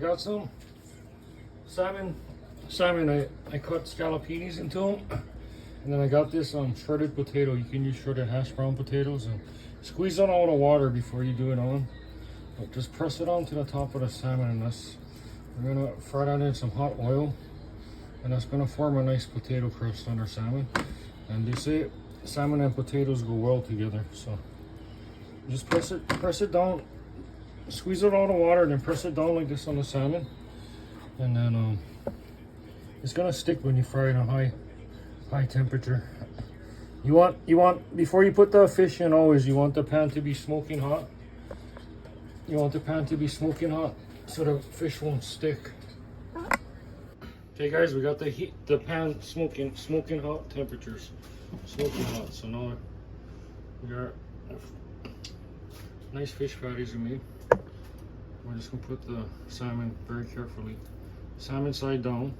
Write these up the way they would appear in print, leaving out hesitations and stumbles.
Got some salmon. I cut scaloppinis into them, and then I got this shredded potato. You can use shredded hash brown potatoes and squeeze out all the water before you do it on. But just press it onto the top of the salmon, and we're gonna fry that in some hot oil, and that's gonna form a nice potato crust on our salmon. And they say salmon and potatoes go well together, so just press it down, squeeze out all the water, and then press it down like this on the salmon, and then it's gonna stick when you fry it on high temperature. You want before you put the fish in, always you want the pan to be smoking hot. You want the pan to be smoking hot so the fish won't stick. Okay guys, we got the pan smoking hot temperatures. Smoking hot. So now we got nice fish patties we made. We're just gonna put the salmon very carefully. Salmon side down.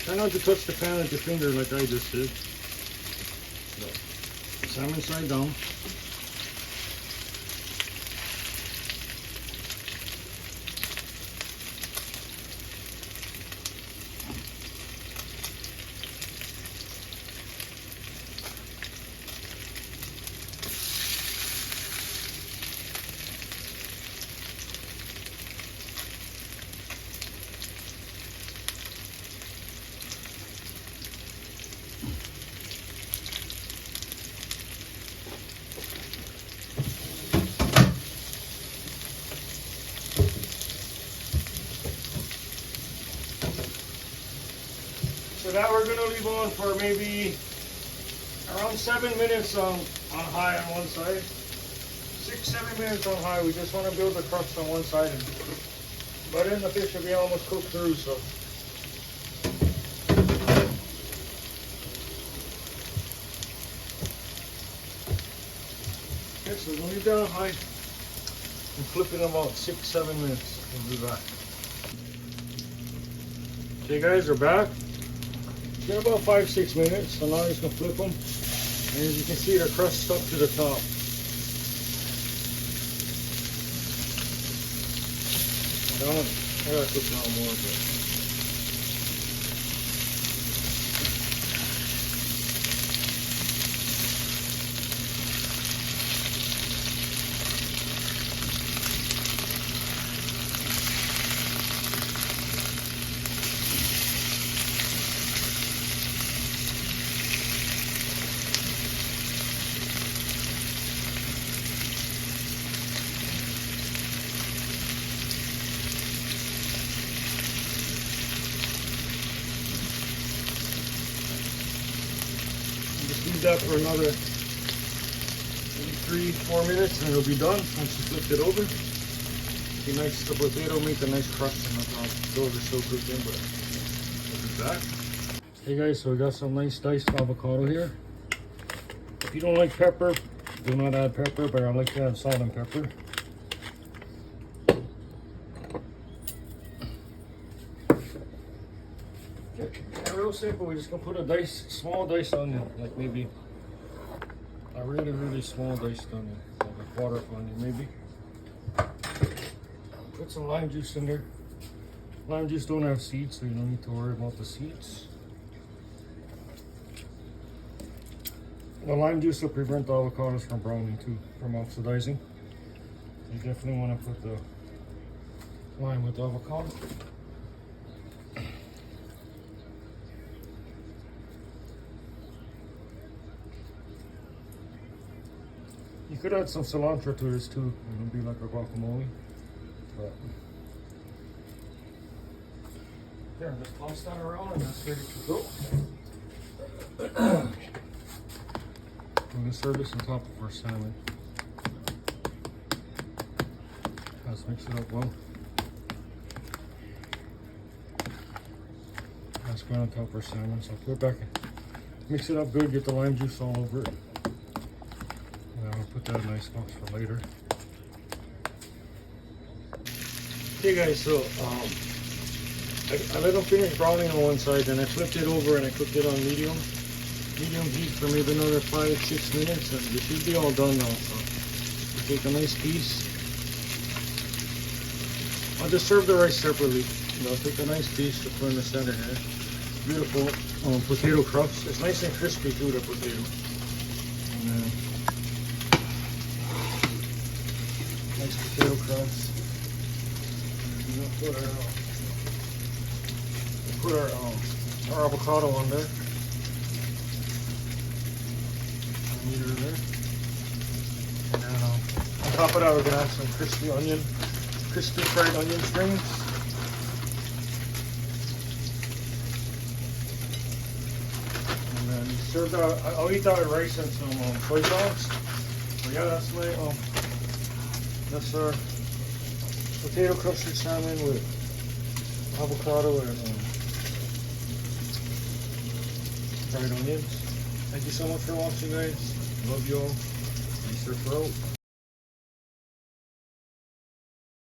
Try not to touch the pan with your finger like I just did. So, salmon side down. So that we're gonna leave on for maybe around 7 minutes on high on one side. 6-7 minutes on high. We just want to build the crust on one side, but then the fish will be almost cooked through. So okay, so we're gonna leave that on high and flip it in about 6-7 minutes. We'll be back. Okay guys, we're back. Get about 5-6 minutes, so now I'm just going to flip them, and as you can see, the crust stuck to the top. I gotta cook down more, but leave that for another maybe 3-4 minutes, and it'll be done once you flip it over. Be nice, the potato make a nice crust, and those are so cooked in, but we'll be back. Hey guys, so we got some nice diced avocado here. If you don't like pepper, do not add pepper, but I like to add salt and pepper. Real simple. We're just gonna put a small diced onion, like maybe a really small diced onion, like a quarter onion maybe. Put some lime juice in there. Lime juice don't have seeds, so you don't need to worry about the seeds. The lime juice will prevent the avocados from browning too, from oxidizing. You definitely want to put the lime with the avocado. You could add some cilantro to this too, it'll be like a guacamole. But there, just toss that around and that's ready to go. I'm gonna serve this on top of our salmon. Let's mix it up well. That's going on top of our salmon, so put it back in. Mix it up good, get the lime juice all over it. And I'll put that in a nice box for later. Okay guys, so I let them finish browning on one side, then I flipped it over and I cooked it on medium heat for maybe another 5-6 minutes, and it should be all done now. So you take a nice piece. I'll just serve the rice separately. I'll take a nice piece to put in the center here. Beautiful potato crust. It's nice and crispy too, the potato. And then nice potato crust. We'll put our avocado on there. Meter there. And then on top of that, we're gonna add some crispy fried onion strings. And then serve that. I'll eat that with rice and some soy sauce. So yeah, that's our potato crusted salmon with avocado and fried onions. Thank you so much for watching, guys. Love you all. Thanks for out.